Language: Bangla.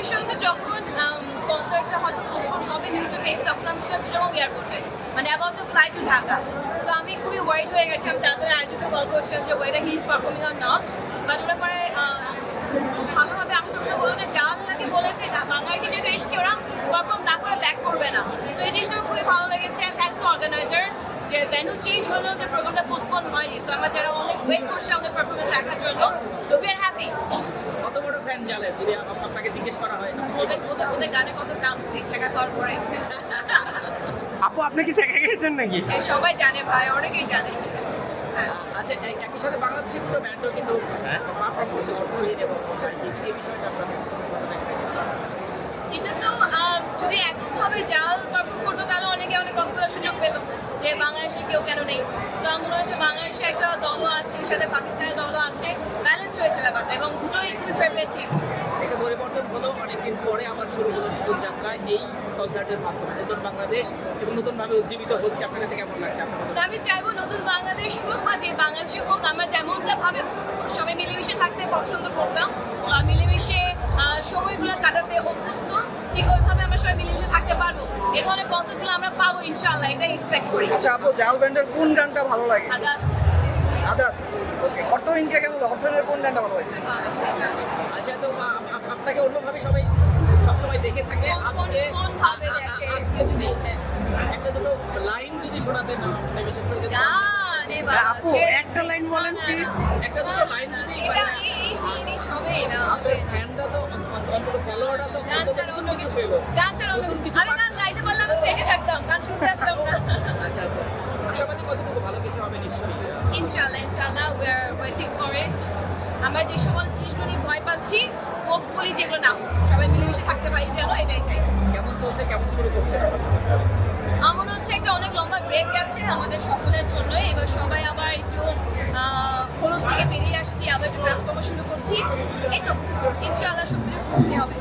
বিষয় হচ্ছে যখন কনসার্টটা হয়তো পোস্টপোন হবে নিউজটা পেয়েছি তখন আমি ছিলাম চিটাগং এয়ারপোর্টে মানে about to fly to Dhaka. So আমি খুবই ওয়াইড হয়ে গেছি, আমি তাদের আয়োজিত কল করছিলাম যে whether he is performing or not, but ওরা পরে ভালোভাবে আশ্বস্ত বলো যে জানলাকে বলেছে বাংলাদেশে যেহেতু এসছে ওরা পারফর্ম না করে ব্যাক করবে না। তো এই জিনিসটা আমার খুবই ভালো লেগেছে। থ্যাংকস টু অর্গানাইজার্স যে ভেন্যু চেঞ্জ হলো, যে প্রোগ্রামটা পোস্টপোন হয়নি। সো আমরা যারা অনেক ওয়েট করছি আমাদের পারফরমেন্স দেখার জন্য, সো উই আর হ্যাপি। কত বড় ফ্যান জানেন যদি আপনাকে জিজ্ঞেস করা হয়? ওদের গানে কত কাঁদছি ছেঁকা খাওয়ার পরে। আপু আপনি কি শেখা গেছেন নাকি? সবাই জানে ভাই, অনেকেই জানে। হ্যাঁ। আচ্ছা, একই সাথে বাংলাদেশের দুটো ব্যান্ডও কিন্তু পারফর্ম করছে সত্যজিৎ এবং সাইকিক্স, এই বিষয়টা আপনাদের কতটা এক্সাইটেড আছে? এটা তো যদি এককভাবে জাল পারফর্ম করতো তাহলে অনেকে অনেক কথা বলার সুযোগ পেত যে বাংলাদেশে কেউ কেন নেই। তো আমার মনে হচ্ছে বাংলাদেশে একটা দলও আছে, সাথে পাকিস্তানের দলও আছে, ব্যালেন্স হয়েছে ব্যাপারটা এবং দুটোই খুবই ফেভারিট টিম। একটা পরিবর্তন হলো, অনেকদিন পরে আবার শুরু হলো নতুন যাত্রা এই কনসার্টের মাধ্যমে। নতুন বাংলাদেশ এবং নতুনভাবে উজ্জীবিত হচ্ছে, আপনার কাছে কেমন লাগছে? তো আমি চাইবো নতুন বাংলাদেশ হোক বা যে বাংলাদেশে হোক, আমরা যেমনটা ভাবে সবাই মিলেমিশে থাকতে পছন্দ করতাম, মিলেমিশে সময়গুলো কাটাতে অভ্যস্ত, ঠিক ওইভাবে আমরা সবাই মিলেমিশে থাকতে পারবো। এই ধরনের কনসার্টগুলো আমরা পাবো ইনশাআল্লাহ, এটা এক্সপেক্ট করি। আচ্ছা আপু, জাল ব্যান্ডের কোন গানটা ভালো লাগে? আদাত আদাত। ওকে, অর্থহীনকে কেমন, অর্থহীনের কোন গানটা ভালো লাগে? আচ্ছা, তো আপনাকে অন্যভাবে সবাই সবসময় দেখে থাকে, আজকে কোনভাবে দেখে? আজকে যদি একটা দুটো লাইন যদি শোনাতেন, বিশেষ করে যদি গান এবার আপু একটা লাইন বলেন প্লিজ। একটা দুটো লাইন যদি এটা এই জিনিস হবে না, হবে আপনার না। ফ্যানরা তো অন্তত ফলোয়াররা তো গান অন্তত ছাড়া নতুন অন্য কিছু কিছু পেলো। গান ছাড়া অন্য নতুন কিছু কিছু আমি গান গাইতে পারলে আমি স্টেজে থাকতাম, গান শুনতে আসতাম না। আচ্ছা আচ্ছা, আশাবাদী কতটুকু ভালো কিছু হবে নিশ্চয়ই। ইনশাআল্লাহ ইনশাআল্লাহ we are waiting for it. আমরা যে সকল জিনিসগুলো নিয়ে ভয় পাচ্ছি, হোপফুলি যেগুলো না হোক, সবাই মিলেমিশে থাকতে পারি যেন, এটাই চাই। কেমন চলছে, কেমন শুরু করছেন? আমার মনে হচ্ছে একটা অনেক লম্বা ব্রেক গেছে আমাদের সকলের জন্য, এবার সবাই আবার একটু খরচ থেকে বেরিয়ে আসছি, আবার একটু কাজকর্ম শুরু করছি। এই তো ইনশাআল্লাহ সব কিছু স্মুথলি হবে।